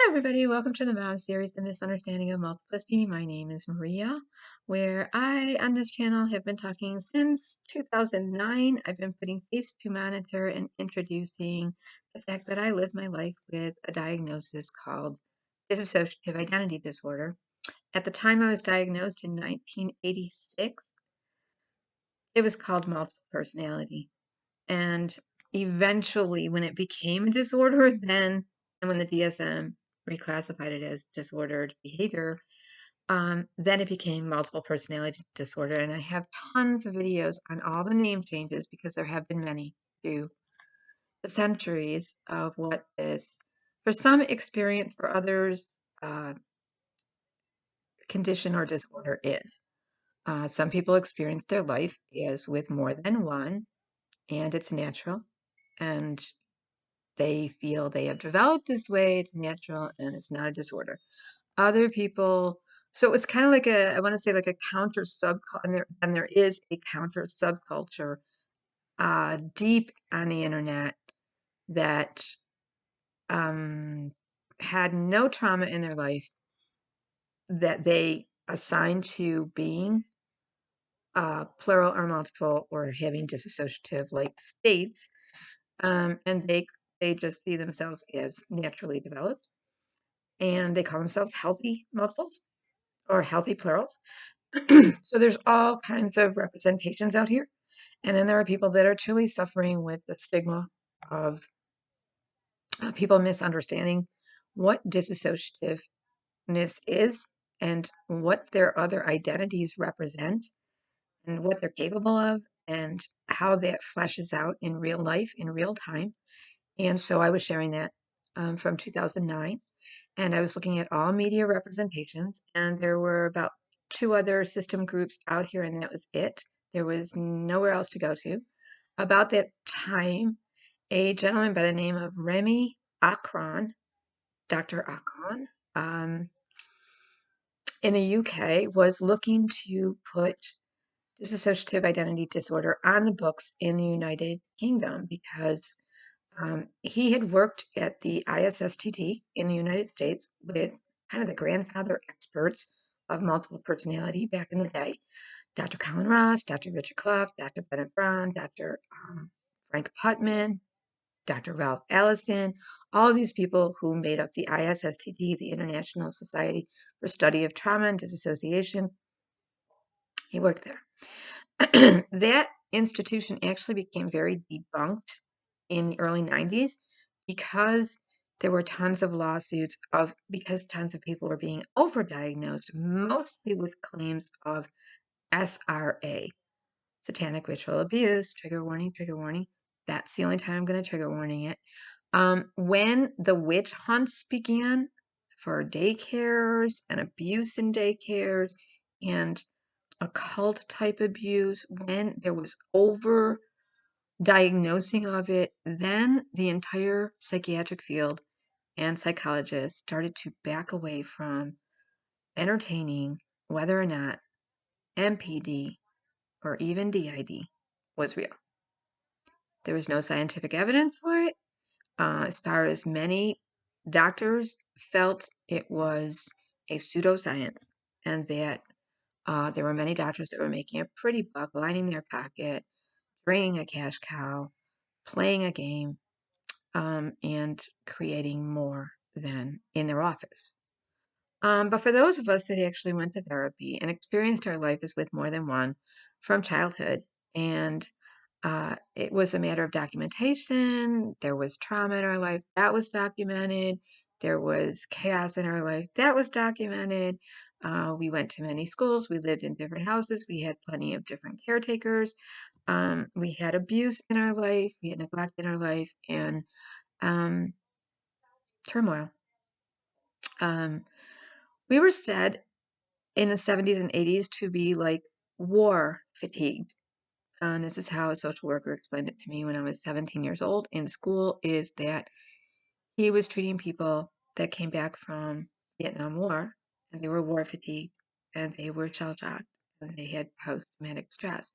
Hi, everybody. Welcome to the Mom series, The Misunderstanding of Multiplicity. My name is Maria, where I, on this channel, have been talking since 2009. I've been putting face to monitor and introducing the fact that I live my life with a diagnosis called dissociative identity disorder. At the time I was diagnosed in 1986, it was called multiple personality. And eventually, when it became a disorder, then, and when the DSM reclassified it as disordered behavior, then it became multiple personality disorder. And I have tons of videos on all the name changes because there have been many through the centuries of what this, for some, experience, for others, condition or disorder is. Some people experience their life as with more than one, and it's natural. And they feel they have developed this way, it's natural, and it's not a disorder. Other people, so it's kind of like I want to say like a counter subculture, and there is a counter subculture deep on the internet that had no trauma in their life that they assign to being plural or multiple or having dissociative like states, and they just see themselves as naturally developed. And they call themselves healthy multiples or healthy plurals. So there's all kinds of representations out here. And then there are people that are truly suffering with the stigma of people misunderstanding what dissociativeness is and what their other identities represent and what they're capable of and how that flashes out in real life, in real time. And so I was sharing that from 2009. And I was looking at all media representations, and there were about 2 other system groups out here, and that was it. There was nowhere else to go to. About that time, a gentleman by the name of Remy Akron, Dr. Akron, in the UK, was looking to put dissociative identity disorder on the books in the United Kingdom because he had worked at the ISSTD in the United States with kind of the grandfather experts of multiple personality back in the day. Dr. Colin Ross, Dr. Richard Clough, Dr. Bennett Brown, Dr. Frank Putman, Dr. Ralph Allison, all of these people who made up the ISSTD, the International Society for Study of Trauma and Disassociation. He worked there. That institution actually became very debunked in the early 90s because there were tons of lawsuits because tons of people were being overdiagnosed, mostly with claims of SRA, satanic ritual abuse. Trigger warning, trigger warning. That's the only time I'm going to trigger warning it. When the witch hunts began for daycares and abuse in daycares and occult type abuse, when there was over diagnosing of it, then the entire psychiatric field and psychologists started to back away from entertaining whether or not MPD or even D.I.D was real. There was no scientific evidence for it. As far as many doctors felt it was a pseudoscience, and that there were many doctors that were making a pretty buck, lining their pocket, bringing a cash cow, playing a game, and creating more than in their office. But for those of us that actually went to therapy and experienced our life as with more than one from childhood, and it was a matter of documentation, there was trauma in our life, that was documented, there was chaos in our life, that was documented. We went to many schools, we lived in different houses, we had plenty of different caretakers, we had abuse in our life, we had neglect in our life, and turmoil. We were said in the 70s and 80s to be like war fatigued. And this is how a social worker explained it to me when I was 17 years old in school, is that he was treating people that came back from Vietnam War, and they were war fatigued, and they were shell-shocked, and they had post-traumatic stress.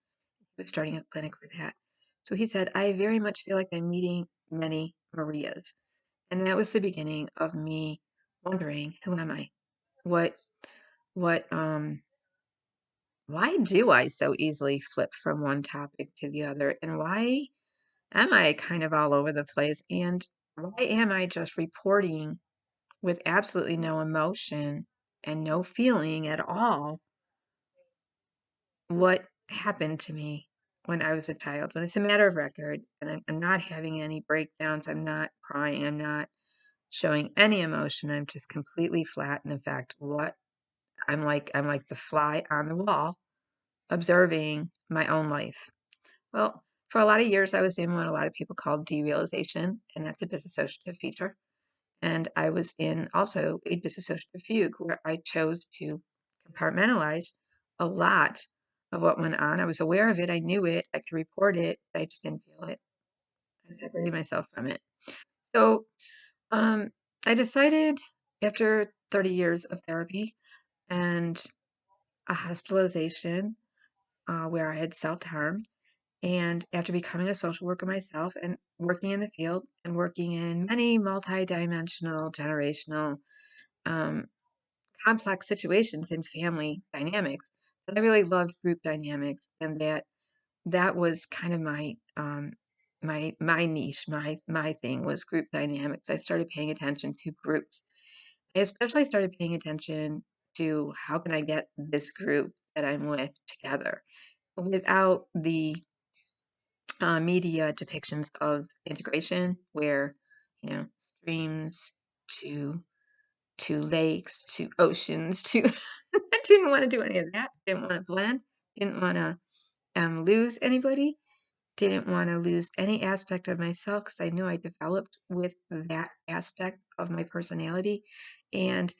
He was starting a clinic for that. So he said, I very much feel like I'm meeting many Marias. And that was the beginning of me wondering, who am I? What, what, why do I so easily flip from one topic to the other? And why am I kind of all over the place? And why am I just reporting with absolutely no emotion and no feeling at all what happened to me when I was a child? When it's a matter of record, and I'm not having any breakdowns, I'm not crying, I'm not showing any emotion, I'm just completely flat. And in fact, what I'm like the fly on the wall observing my own life. Well, for a lot of years, I was in what a lot of people call derealization, and that's a dissociative feature. And I was in also a dissociative fugue where I chose to compartmentalize a lot of what went on. I was aware of it, I knew it, I could report it, but I just didn't feel it. I separated myself from it. So um, I decided after 30 years of therapy and a hospitalization where I had self-harmed, and after becoming a social worker myself and working in the field and working in many multi-dimensional, generational, um, complex situations in family dynamics, that I really loved group dynamics, and that was kind of my niche, my thing was group dynamics. I started paying attention to groups. I especially started paying attention to how can I get this group that I'm with together without the media depictions of integration, where streams to lakes to oceans to I didn't want to do any of that. Didn't want to blend. Didn't want to lose anybody. Didn't want to lose any aspect of myself because I knew I developed with that aspect of my personality. And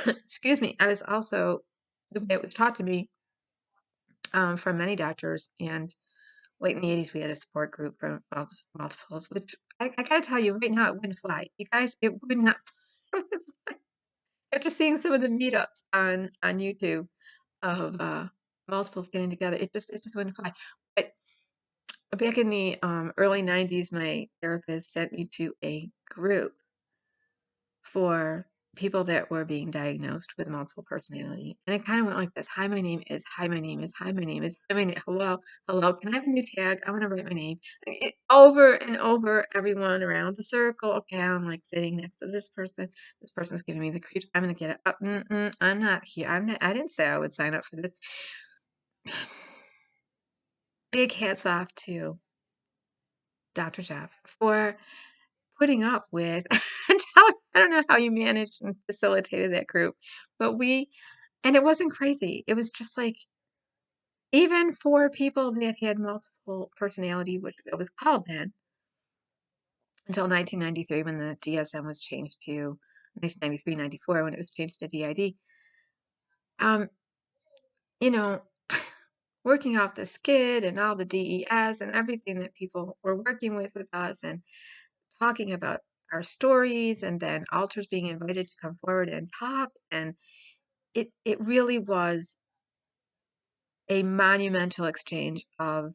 excuse me, I was also the way it was taught to me from many doctors. And late in the 80s, we had a support group for multiples, which I gotta tell you right now, it wouldn't fly. You guys, it would not. After seeing some of the meetups on YouTube of multiples getting together, it just wouldn't fly. But back in the early 90s, my therapist sent me to a group for people that were being diagnosed with multiple personality. And it kind of went like this. Hi, my name is, hi, my name is, hi, my name is, hi, my name, hello, hello, can I have a new tag? I want to write my name. Over and over, everyone around the circle. Okay, I'm like sitting next to this person. This person's giving me the creeps. I'm going to get it up. I'm not here. I didn't say I would sign up for this. Big hats off to Dr. Jeff for putting up with, I don't know how you managed and facilitated that group, but and it wasn't crazy. It was just like, even for people that had multiple personality, which it was called then, until 1993 when the DSM was changed to 1993, 94 when it was changed to D.I.D. Um, you know, working off the skid and all the DES and everything that people were working with us and talking about our stories, and then alters being invited to come forward and talk, and it really was a monumental exchange of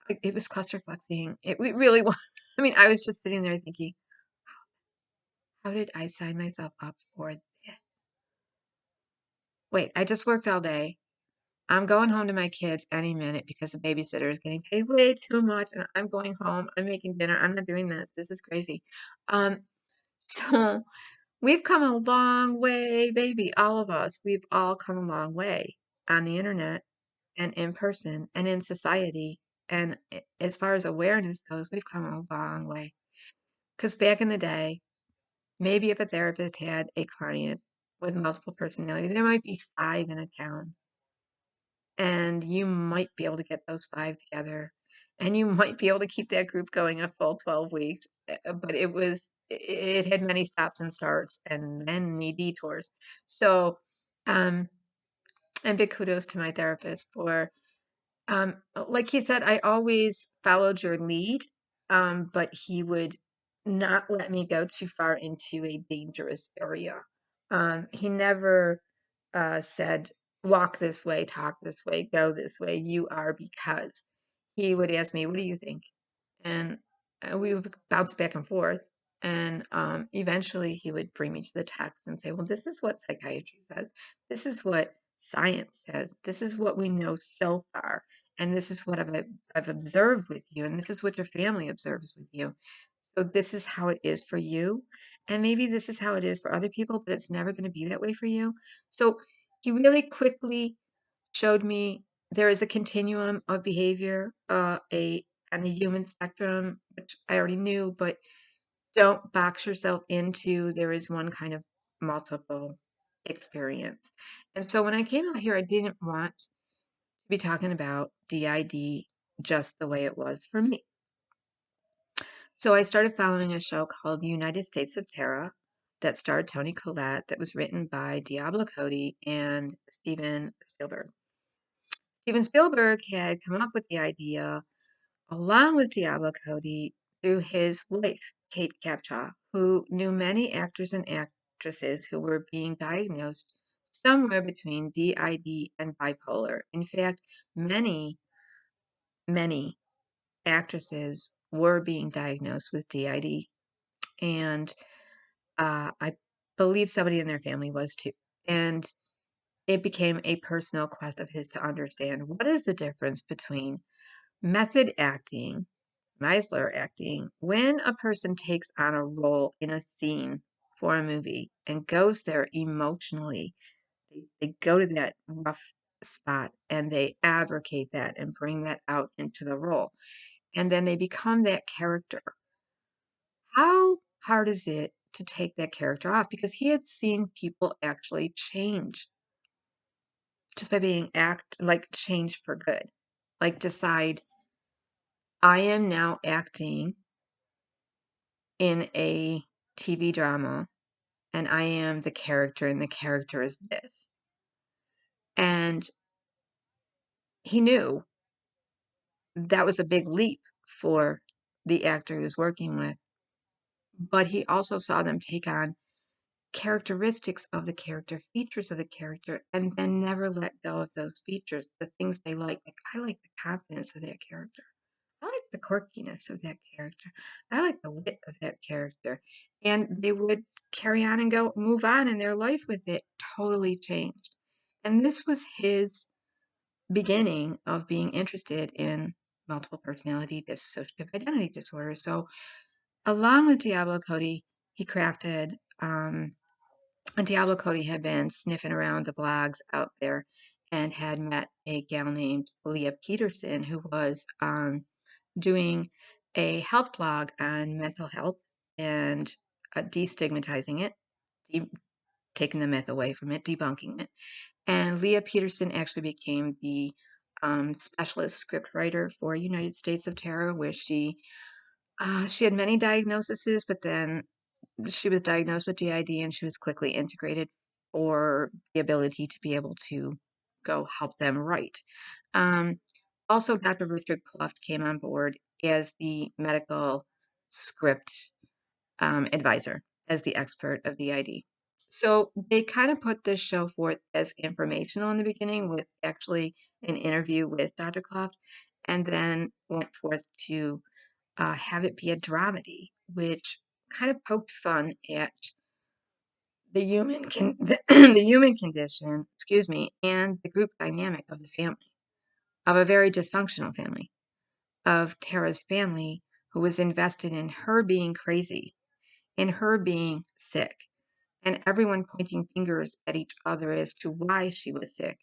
it was clusterfucking. It really was. I mean, I was just sitting there thinking, how did I sign myself up for this? Wait, I just worked all day. I'm going home to my kids any minute because the babysitter is getting paid way too much, and I'm going home. I'm making dinner. I'm not doing this. This is crazy. Um, so we've come a long way, baby. All of us. We've all come a long way on the internet and in person and in society. And as far as awareness goes, we've come a long way. Because back in the day, maybe if a therapist had a client with multiple personality, there might be 5 in a town. And you might be able to get those 5 together. And you might be able to keep that group going a full 12 weeks. But it had many stops and starts and many detours. So, and big kudos to my therapist for like he said, I always followed your lead, but he would not let me go too far into a dangerous area. He never said, walk this way, talk this way, go this way, you are because. He would ask me, what do you think? And we would bounce back and forth. And eventually he would bring me to the text and say, well, this is what psychiatry says. This is what science says. This is what we know so far. And this is what I've observed with you. And this is what your family observes with you. So this is how it is for you. And maybe this is how it is for other people, but it's never going to be that way for you. So he really quickly showed me there is a continuum of behavior, on the human spectrum, which I already knew, but don't box yourself into there is one kind of multiple experience. And so when I came out here, I didn't want to be talking about DID just the way it was for me. So I started following a show called United States of Terror that starred Tony Collette, that was written by Diablo Cody and Steven Spielberg. Steven Spielberg had come up with the idea along with Diablo Cody through his wife, Kate Capshaw, who knew many actors and actresses who were being diagnosed somewhere between DID and bipolar. In fact, many, many actresses were being diagnosed with DID, and I believe somebody in their family was too. And it became a personal quest of his to understand what is the difference between method acting, Meisler acting, when a person takes on a role in a scene for a movie and goes there emotionally, they go to that rough spot and they abrogate that and bring that out into the role. And then they become that character. How hard is it to take that character off? Because he had seen people actually change just by being change for good. Like decide, I am now acting in a TV drama and I am the character and the character is this. And he knew that was a big leap for the actor he was working with, but he also saw them take on characteristics of the character, features of the character, and then never let go of those features, the things they like. Like, I like the confidence of that character. I like the quirkiness of that character. I like the wit of that character. And they would carry on and move on, and their life with it totally changed. And this was his beginning of being interested in multiple personality dissociative identity disorder. So, along with Diablo Cody, he crafted, and Diablo Cody had been sniffing around the blogs out there and had met a gal named Leah Peterson, who was doing a health blog on mental health and destigmatizing it, taking the myth away from it, debunking it. And Leah Peterson actually became the specialist script writer for United States of Terror, where she had many diagnoses, but then she was diagnosed with DID and she was quickly integrated for the ability to be able to go help them write. Um, Also, Dr. Richard Kluft came on board as the medical script advisor, as the expert of DID. So they kind of put this show forth as informational in the beginning with actually an interview with Dr. Kluft, and then went forth to have it be a dramedy, which kind of poked fun at the human condition, excuse me, and the group dynamic of the family, of a very dysfunctional family, of Tara's family, who was invested in her being crazy, in her being sick, and everyone pointing fingers at each other as to why she was sick.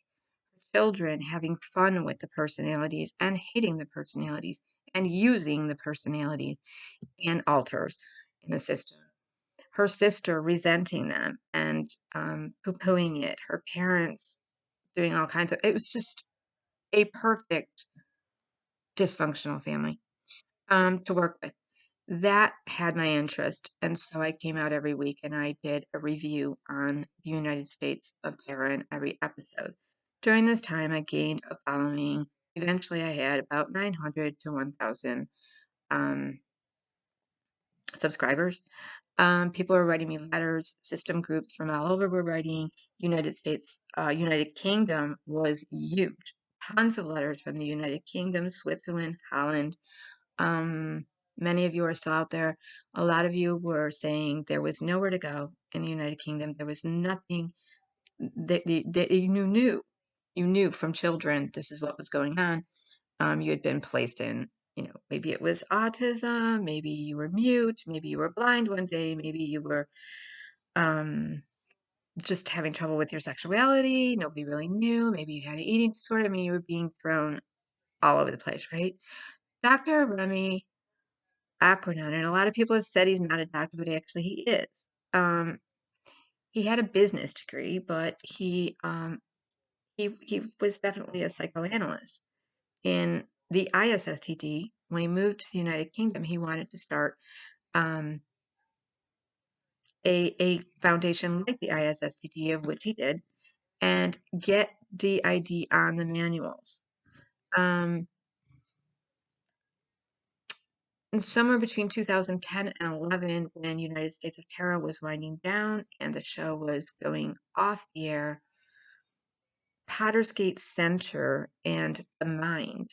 Children having fun with the personalities and hating the personalities and using the personalities and alters in the system. Her sister resenting them and poo-pooing it. Her parents doing all kinds of. It was just a perfect dysfunctional family to work with. That had my interest, and so I came out every week and I did a review on the United States of Terror in every episode. During this time, I gained a following. Eventually, I had about 900 to 1,000 subscribers. People were writing me letters. System groups from all over were writing. United Kingdom was huge. Tons of letters from the United Kingdom, Switzerland, Holland, Many of you are still out there. A lot of you were saying there was nowhere to go in the United Kingdom. There was nothing that you knew from children this is what was going on. You had been placed in, maybe it was autism, maybe you were mute, maybe you were blind one day, maybe you were um, just having trouble with your sexuality. Nobody really knew. Maybe you had an eating disorder. I mean, you were being thrown all over the place, right? Dr. Remy Aquanon, and a lot of people have said he's not a doctor, but actually he is. He had a business degree, but he was definitely a psychoanalyst. In the ISSTD, when he moved to the United Kingdom, he wanted to start um, a foundation like the ISSTD, of which he did, and get D.I.D on the manuals. Somewhere between 2010 and 11, when United States of Terror was winding down and the show was going off the air, Pottersgate Center and the Mind,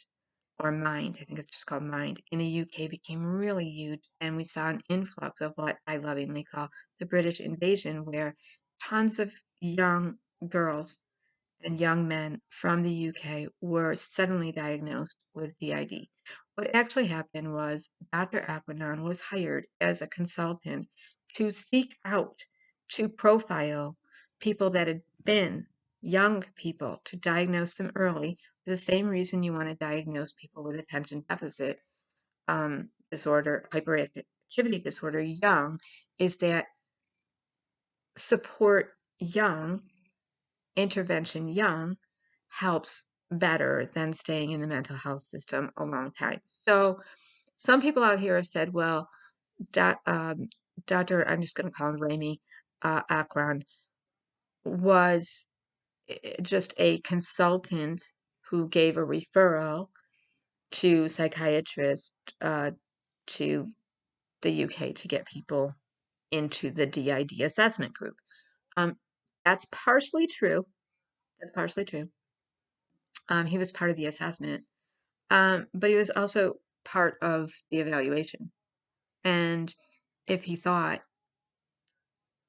or Mind, I think it's just called Mind, in the UK became really huge, and we saw an influx of what I lovingly call the British invasion, where tons of young girls and young men from the UK were suddenly diagnosed with D.I.D. What actually happened was Dr. Aquanon was hired as a consultant to seek out, to profile people that had been young people, to diagnose them early. For the same reason you want to diagnose people with attention deficit disorder, hyperactivity disorder, young, is that support young, intervention young, helps better than staying in the mental health system a long time. So some people out here have said, well, Dr. I'm just going to call him Ramy Akron, was just a consultant who gave a referral to psychiatrists to the UK to get people into the D.I.D assessment group. That's partially true. That's partially true. He was part of the assessment. But he was also part of the evaluation. And if he thought,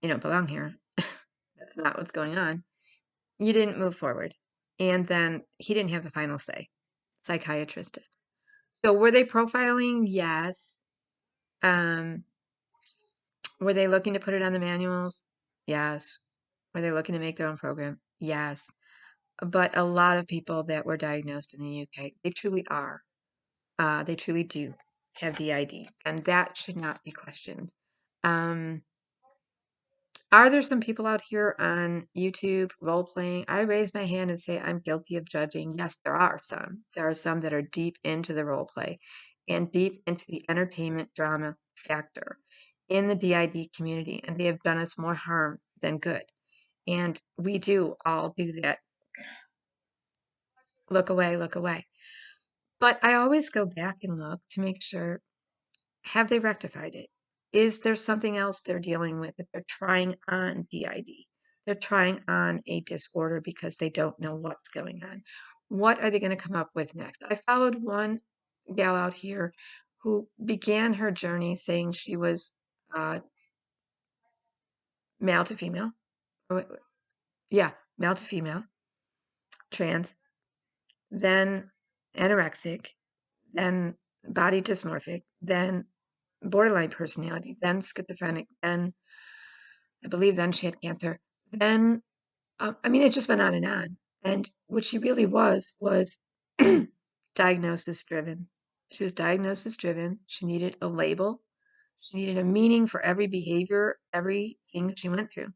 you don't belong here, that's not what's going on, you didn't move forward. And then he didn't have the final say. Psychiatrist did. So were they profiling? Yes. Were they looking to put it on the manuals? Yes. Were they looking to make their own program? Yes. But a lot of people that were diagnosed in the UK, they truly are. They truly do have D.I.D, and that should not be questioned. Are there some people out here on YouTube role playing? I raise my hand and say I'm guilty of judging. Yes, there are some. There are some that are deep into the role play and deep into the entertainment drama factor in the D.I.D community, and they have done us more harm than good. And we do all do that. Look away, look away. But I always go back and look to make sure, have they rectified it? Is there something else they're dealing with that they're trying on D.I.D? They're trying on a disorder because they don't know what's going on. What are they going to come up with next? I followed one gal out here who began her journey saying she was male to female. Yeah, male to female, trans, then anorexic, then body dysmorphic, then borderline personality, then schizophrenic, then I believe then she had cancer. Then, I mean, it just went on and on. And what she really was diagnosis driven. She was diagnosis driven. She needed a label. She needed a meaning for every behavior, everything she went through.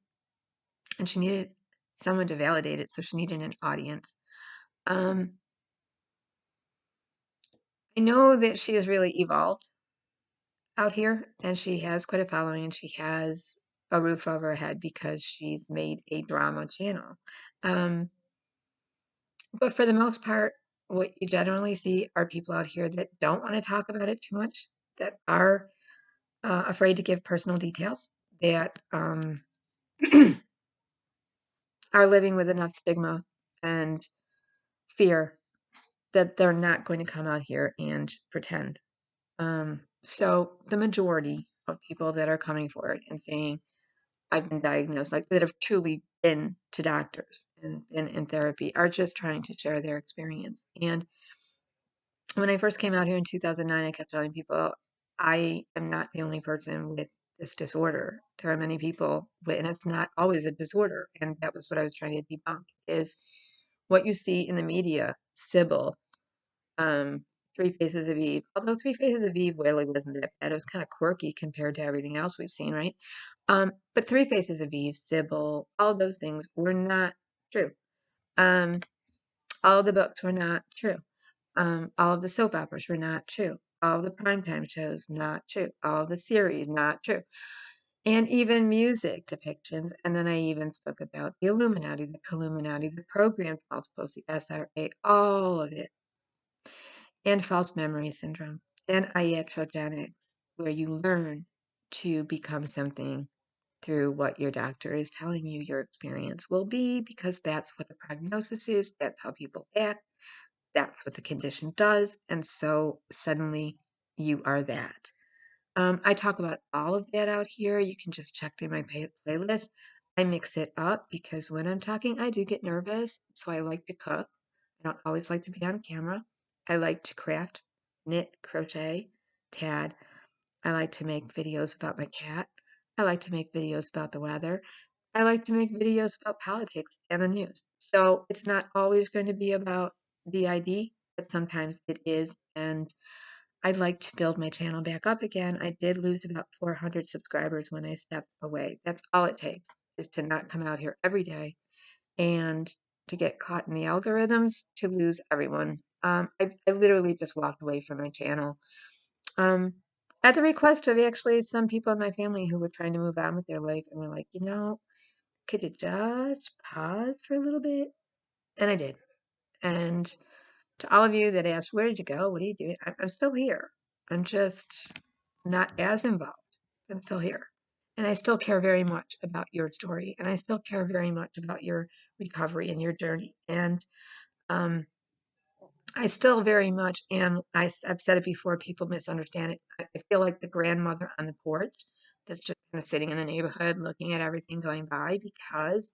And she needed someone to validate it. So she needed an audience. I know that she has really evolved out here, and she has quite a following, and she has a roof over her head because she's made a drama channel. But for the most part, what you generally see are people out here that don't want to talk about it too much, that are afraid to give personal details, that are living with enough stigma and fear that they're not going to come out here and pretend. So the majority of people that are coming forward and saying, I've been diagnosed, like that have truly been to doctors and been in therapy, are just trying to share their experience. And when I first came out here in 2009, I kept telling people, I am not the only person with this disorder. There are many people with, and it's not always a disorder. And that was what I was trying to debunk, is what you see in the media, Sybil, um, Three Faces of Eve. Although Three Faces of Eve really wasn't that bad. It was kind of quirky compared to everything else we've seen, right? But Three Faces of Eve, Sybil, all those things were not true. Um, all of the books were not true. All of the soap operas were not true. All of the primetime shows, not true. All of the series, not true. And even music depictions. And then I even spoke about the Illuminati, the Colluminati, the programmed multiples, the SRA, all of it. And false memory syndrome. And iatrogenics, where you learn to become something through what your doctor is telling you your experience will be, because that's what the prognosis is, that's how people act, that's what the condition does, and so suddenly you are that. I talk about all of that out here. You can just check through my playlist. I mix it up because when I'm talking, I do get nervous, so I like to cook. I don't always like to be on camera. I like to craft, knit, crochet, tad. I like to make videos about my cat. I like to make videos about the weather. I like to make videos about politics and the news. So it's not always going to be about D.I.D, but sometimes it is. And I'd like to build my channel back up again. I did lose about 400 subscribers when I stepped away. That's all it takes, is to not come out here every day and to get caught in the algorithms, to lose everyone. I literally just walked away from my channel. Um, at the request of actually some people in my family who were trying to move on with their life and were like, could you just pause for a little bit? And I did. And to all of you that asked, where did you go? What are you doing? I'm still here. I'm just not as involved. I'm still here. And I still care very much about your story. And I still care very much about your recovery and your journey. And um, I still very much am, I've said it before, people misunderstand it. I feel like the grandmother on the porch that's just kind of sitting in the neighborhood looking at everything going by, because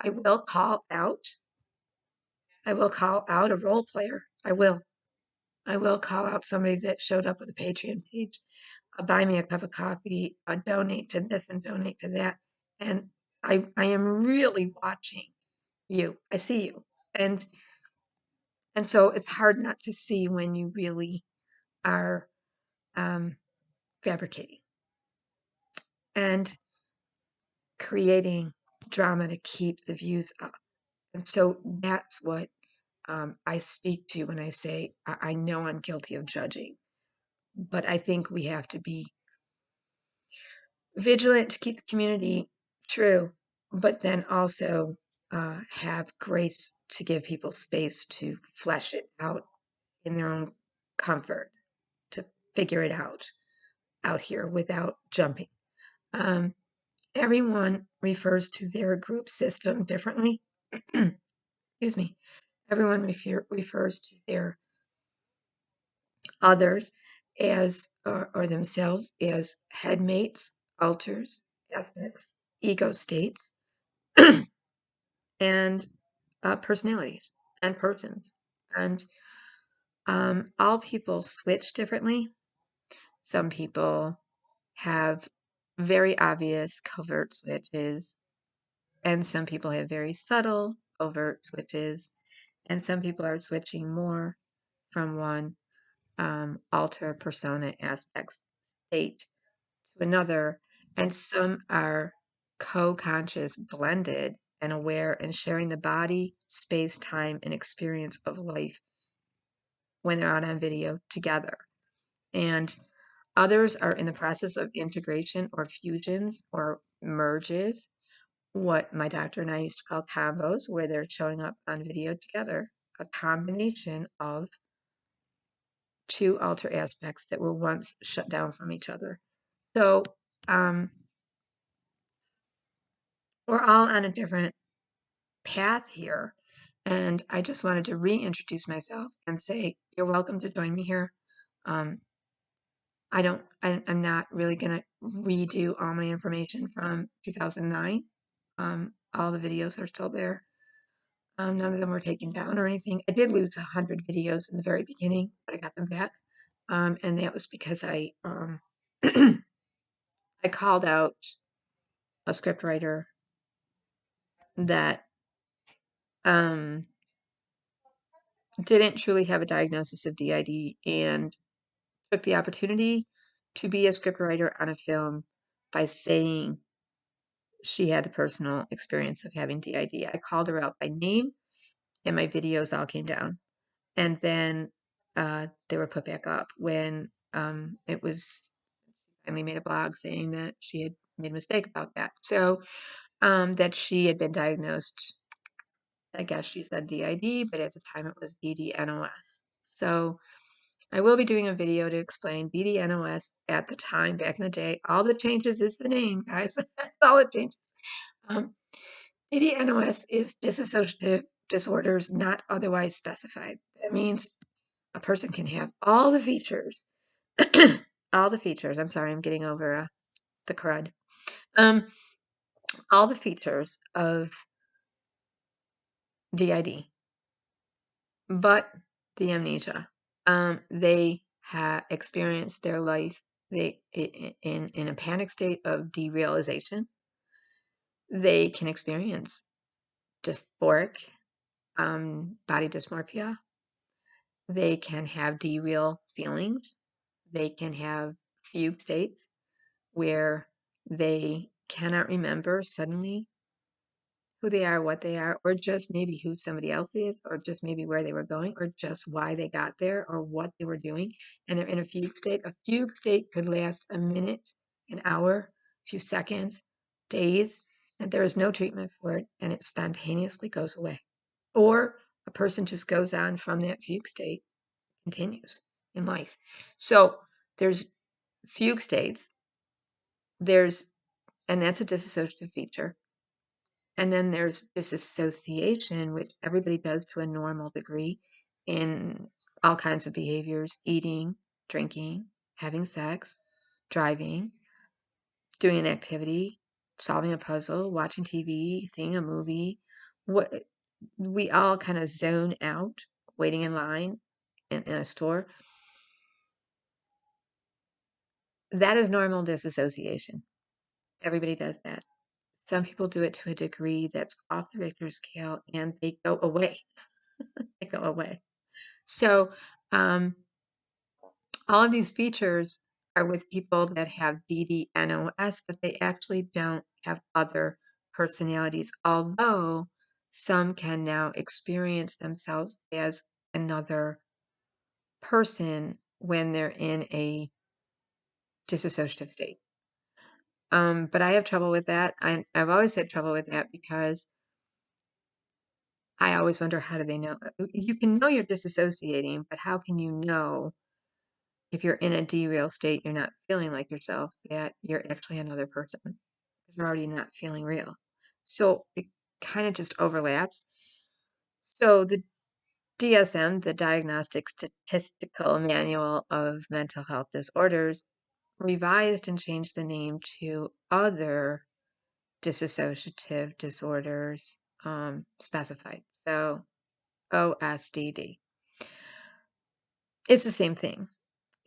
I will call out. I will call out a role player. I will. I will call out somebody that showed up with a Patreon page, buy me a cup of coffee, donate to this and donate to that. And I am really watching you. I see you. And so it's hard not to see when you really are fabricating and creating drama to keep the views up. And so that's what I speak to when I say, I know I'm guilty of judging, but I think we have to be vigilant to keep the community true, but then also have grace to give people space to flesh it out in their own comfort, to figure it out here without jumping. Everyone refers to their group system differently. Excuse me. Everyone refers to their others as, or themselves as headmates, alters, aspects, ego states, and personalities and persons. And all people switch differently. Some people have very obvious covert switches, and some people have very subtle overt switches, and some people are switching more from one alter persona aspect state to another, and some are co-conscious, blended, and aware and sharing the body, space, time, and experience of life when they're out on video together. And others are in the process of integration or fusions or merges, what my doctor and I used to call combos, where they're showing up on video together, a combination of two alter aspects that were once shut down from each other. So we're all on a different path here. And I just wanted to reintroduce myself and say, you're welcome to join me here. Um, I'm not really gonna redo all my information from 2009. All the videos are still there. None of them were taken down or anything. I did lose 100 videos in the very beginning, but I got them back. And that was because I called out a scriptwriter that didn't truly have a diagnosis of DID and took the opportunity to be a scriptwriter on a film by saying she had the personal experience of having DID. I called her out by name, and my videos all came down. And then they were put back up when it was finally made a blog saying that she had made a mistake about that. So that she had been diagnosed, I guess she said DID, but at the time it was DDNOS. So I will be doing a video to explain DDNOS at the time, back in the day. All that changes is the name, guys. That's all it changes. DDNOS is dissociative disorders not otherwise specified. That means a person can have all the features, all the features. I'm sorry, I'm getting over the crud. All the features of DID, but the amnesia. They have experienced their life in a panic state of derealization. They can experience dysphoric body dysmorphia. They can have dereal feelings. They can have fugue states where they cannot remember suddenly who they are, what they are, or just maybe who somebody else is, or just maybe where they were going, or just why they got there, or what they were doing. And they're in a fugue state. A fugue state could last a minute, an hour, a few seconds, days, and there is no treatment for it, and it spontaneously goes away. Or a person just goes on from that fugue state, continues in life. So there's fugue states, and that's a dissociative feature. And then there's disassociation, which everybody does to a normal degree in all kinds of behaviors: eating, drinking, having sex, driving, doing an activity, solving a puzzle, watching TV, seeing a movie. What we all kind of zone out, waiting in line in a store. That is normal disassociation. Everybody does that. Some people do it to a degree that's off the Richter scale, and they go away. They go away. So, all of these features are with people that have DDNOS, but they actually don't have other personalities, although some can now experience themselves as another person when they're in a dissociative state. But I have trouble with that. I've always had trouble with that because I always wonder, how do they know? You can know you're disassociating, but how can you know if you're in a derail state, you're not feeling like yourself, that you're actually another person? Because you're already not feeling real. So it kind of just overlaps. So the DSM, the Diagnostic Statistical Manual of Mental Health Disorders, revised and changed the name to other dissociative disorders specified. So OSDD. It's the same thing.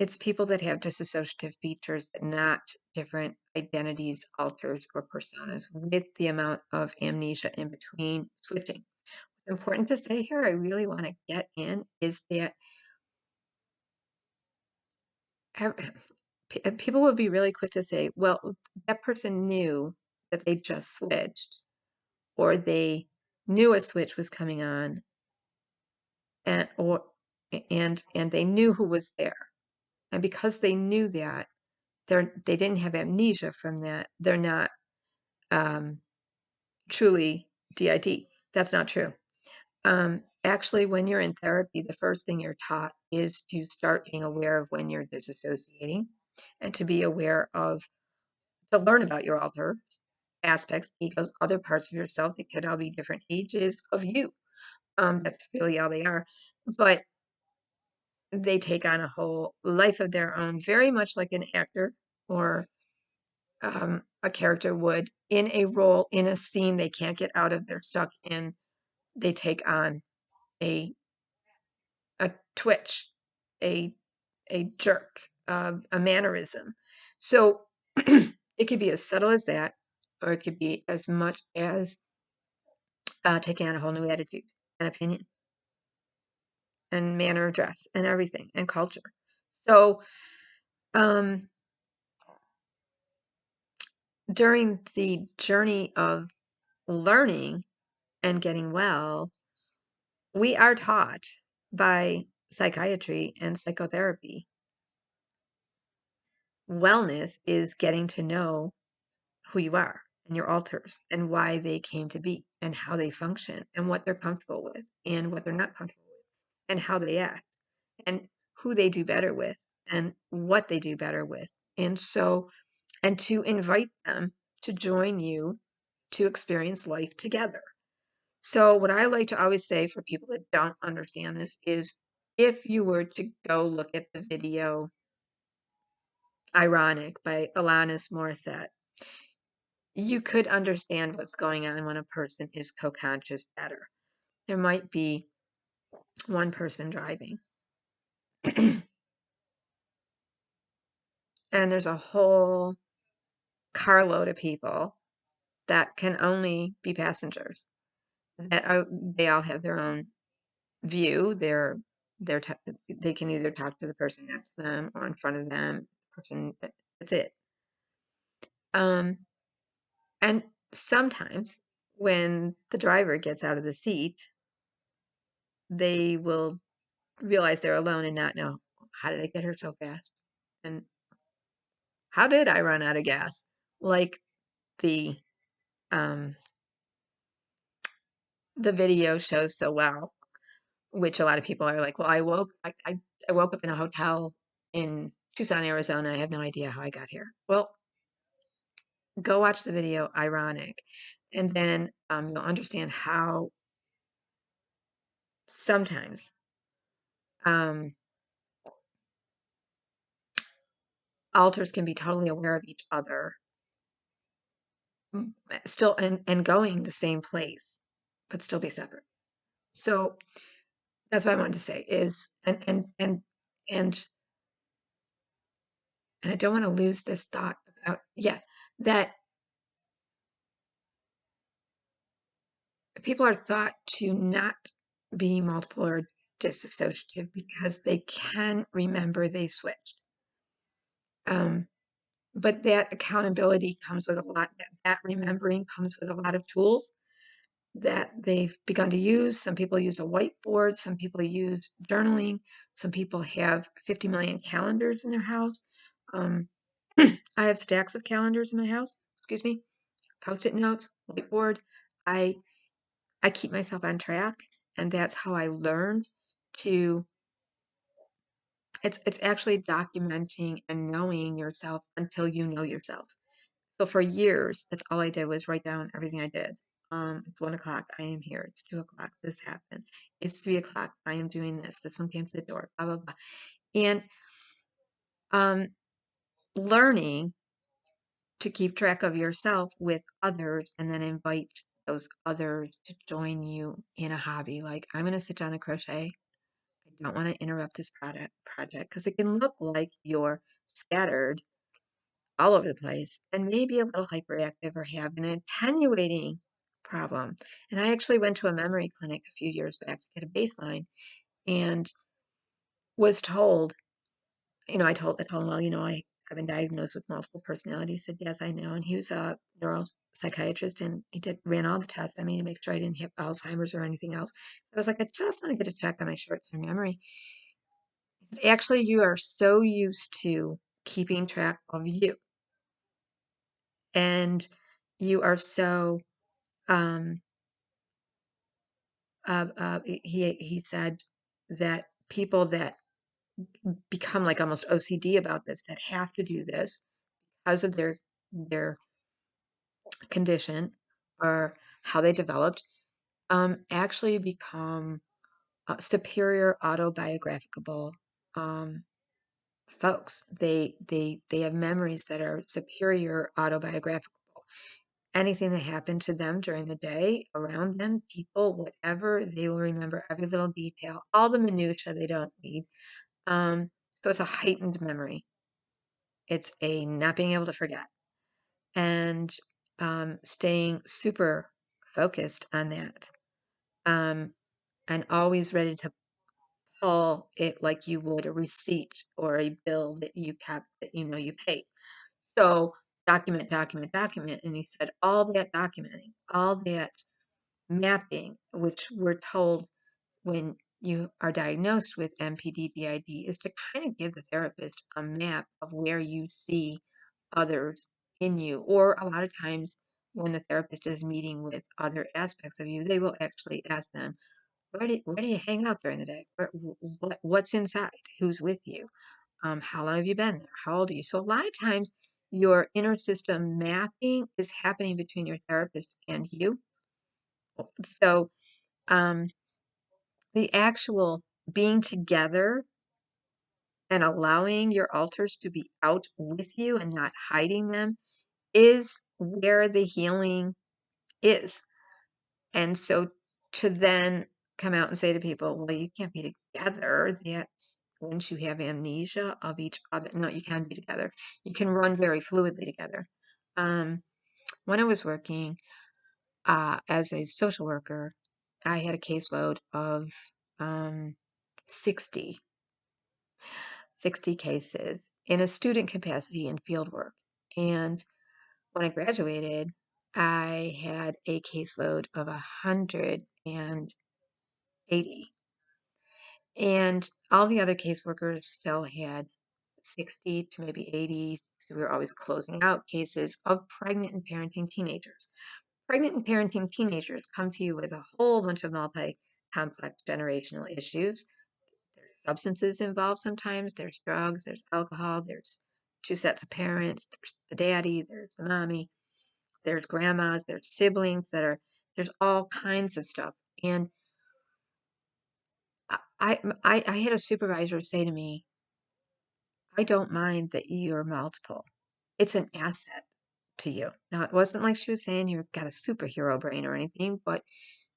It's people that have dissociative features, but not different identities, alters, or personas, with the amount of amnesia in between switching. What's important to say here, I really want to get in, is that people would be really quick to say, well, that person knew that they just switched, or they knew a switch was coming on, and they knew who was there. And because they knew that, they didn't have amnesia from that, they're not truly DID. That's not true. Actually, when you're in therapy, the first thing you're taught is to start being aware of when you're disassociating, and to be aware of, to learn about your alter aspects, egos, other parts of yourself. They could all be different ages of you. That's really all they are. But they take on a whole life of their own, very much like an actor or a character would in a role, in a scene they can't get out of, they're stuck in. They take on a a twitch, a jerk, a mannerism. So it could be as subtle as that, or it could be as much as taking on a whole new attitude and opinion and manner of dress and everything and culture. So um, during the journey of learning and getting well, we are taught by psychiatry and psychotherapy. Wellness is getting to know who you are and your alters and why they came to be and how they function and what they're comfortable with and what they're not comfortable with and how they act and who they do better with and what they do better with. And so, and to invite them to join you to experience life together. So, what I like to always say for people that don't understand this is if you were to go look at the video Ironic by Alanis Morissette, you could understand what's going on when a person is co-conscious better. There might be one person driving, and there's a whole carload of people that can only be passengers. That are, they all have their own view. They can either talk to the person next to them or in front of them. The person, that's it. And sometimes when the driver gets out of the seat, they will realize they're alone and not know, how did I get here so fast? And how did I run out of gas? Like the um, the video shows so well, which a lot of people are like, well, I woke up in a hotel in Tucson, Arizona. I have no idea how I got here. Well, go watch the video Ironic, and then you'll understand how sometimes um, alters can be totally aware of each other, still and going the same place, but still be separate. So that's what I wanted to say is, and I don't want to lose this thought about, yeah, that people are thought to not be multiple or dissociative because they can remember they switched. But that accountability comes with a lot, that remembering comes with a lot of tools that they've begun to use. Some people use a whiteboard, some people use journaling, some people have 50 million calendars in their house. I have stacks of calendars in my house, excuse me, post-it notes, whiteboard. I keep myself on track, and that's how I learned to it's actually documenting and knowing yourself until you know yourself. So for years, that's all I did was write down everything I did. It's 1 o'clock, I am here. It's 2 o'clock, this happened. It's 3 o'clock, I am doing this. This one came to the door, blah, blah, blah. And um, learning to keep track of yourself with others and then invite those others to join you in a hobby. Like, I'm going to sit down and crochet. I don't want to interrupt this project because it can look like you're scattered all over the place and maybe a little hyperactive or have an attenuating problem. And I actually went to a memory clinic a few years back to get a baseline and was told, I told him, well, I've been diagnosed with multiple personality. He said, yes, I know. And he was a neuropsychiatrist and he ran all the tests. I mean, to make sure I didn't have Alzheimer's or anything else. I was like, I just want to get a check on my short-term memory. He said, actually, you are so used to keeping track of you. And you are so, um, he said that people that become like almost OCD about this, that have to do this because of their condition or how they developed, actually become superior autobiographical folks. They have memories that are superior autobiographical. Anything that happened to them during the day, around them, people, whatever, they will remember every little detail, all the minutia they don't need. So it's a heightened memory. It's a not being able to forget and staying super focused on that, um, and always ready to pull it like you would a receipt or a bill that you kept that you know you paid. So document, document, document. And he said all that documenting, all that mapping, which we're told when you are diagnosed with MPD DID, is to kind of give the therapist a map of where you see others in you. Or a lot of times when the therapist is meeting with other aspects of you, they will actually ask them, where do you hang out during the day? What's inside? Who's with you? How long have you been there? How old are you? So a lot of times your inner system mapping is happening between your therapist and you. So um, the actual being together and allowing your alters to be out with you and not hiding them is where the healing is. And so to then come out and say to people, well, you can't be together. That's once you have amnesia of each other. No, you can be together. You can run very fluidly together. Um, when I was working as a social worker, I had a caseload of um, 60 cases in a student capacity in field work. And when I graduated, I had a caseload of 180. And all the other caseworkers still had 60 to maybe 80. So we were always closing out cases of pregnant and parenting teenagers. Pregnant and parenting teenagers come to you with a whole bunch of multi-complex generational issues. There's substances involved sometimes, there's drugs, there's alcohol, there's two sets of parents, there's the daddy, there's the mommy, there's grandmas, there's siblings there's all kinds of stuff. And I had a supervisor say to me, I don't mind that you're multiple. It's an asset to you. Now, it wasn't like she was saying you've got a superhero brain or anything, but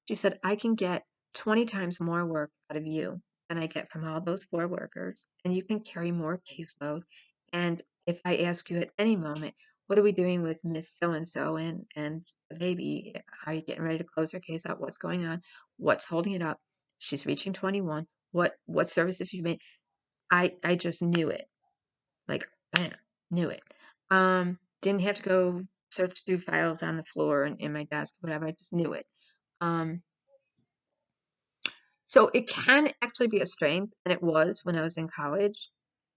she said, I can get 20 times more work out of you than I get from all those four workers, and you can carry more caseload. And if I ask you at any moment, what are we doing with Miss So-and-so and the baby? Are you getting ready to close her case out? What's going on? What's holding it up? She's reaching 21. What service have you made? I just knew it. Like, bam, knew it. Didn't have to go search through files on the floor and in my desk, whatever. I just knew it. Um, so it can actually be a strength, and it was when I was in college,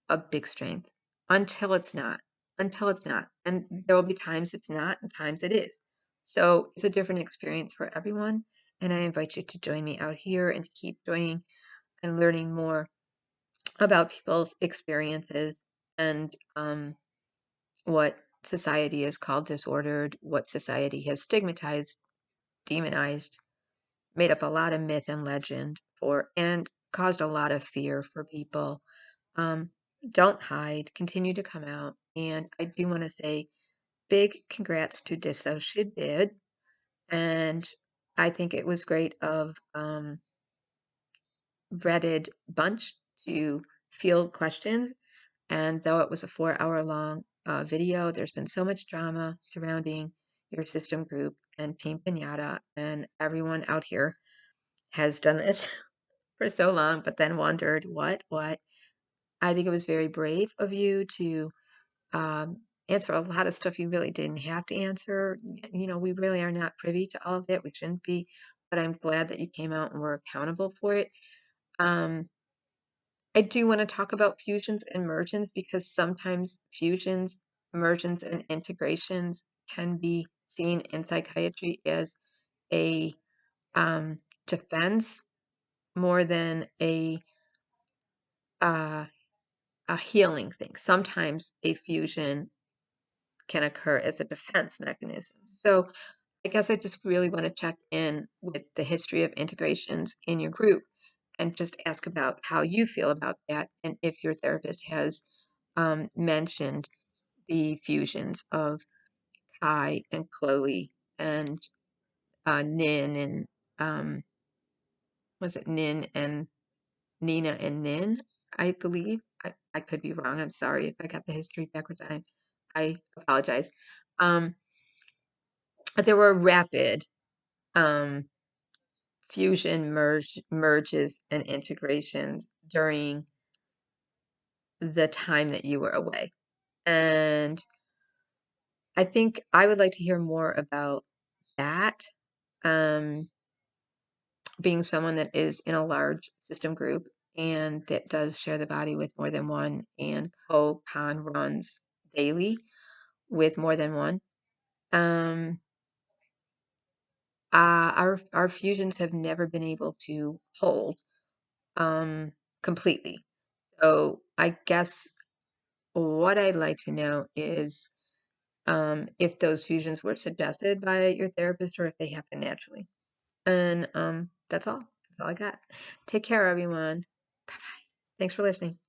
a big strength until it's not. Until it's not. And there will be times it's not and times it is. So it's a different experience for everyone. And I invite you to join me out here and to keep joining and learning more about people's experiences and what society has called disordered, what society has stigmatized, demonized, made up a lot of myth and legend for, and caused a lot of fear for people. Um, don't hide, continue to come out. And I do want to say big congrats to Dissociative. And I think it was great of Reddit bunch to field questions. And though it was a 4 hour long video, there's been so much drama surrounding your system group and Team Pinata, and everyone out here has done this for so long, but then wondered what. I think it was very brave of you to answer a lot of stuff you really didn't have to answer. You know, we really are not privy to all of that. We shouldn't be, but I'm glad that you came out and were accountable for it. Um, I do want to talk about fusions and mergence because sometimes fusions, mergence, and integrations can be seen in psychiatry as a defense more than uh, a healing thing. Sometimes a fusion can occur as a defense mechanism. So I guess I just really want to check in with the history of integrations in your group and just ask about how you feel about that, and if your therapist has mentioned the fusions of Kai and Chloe and Nin and was it Nin and Nina and Nin, I believe. I could be wrong. I'm sorry if I got the history backwards. I apologize. But there were rapid um, fusion merges and integrations during the time that you were away. And I think I would like to hear more about that. Being someone that is in a large system group and that does share the body with more than one and co-con runs daily with more than one. Our fusions have never been able to hold completely. So I guess what I'd like to know is if those fusions were suggested by your therapist or if they happen naturally. And that's all. That's all I got. Take care, everyone. Bye bye. Thanks for listening.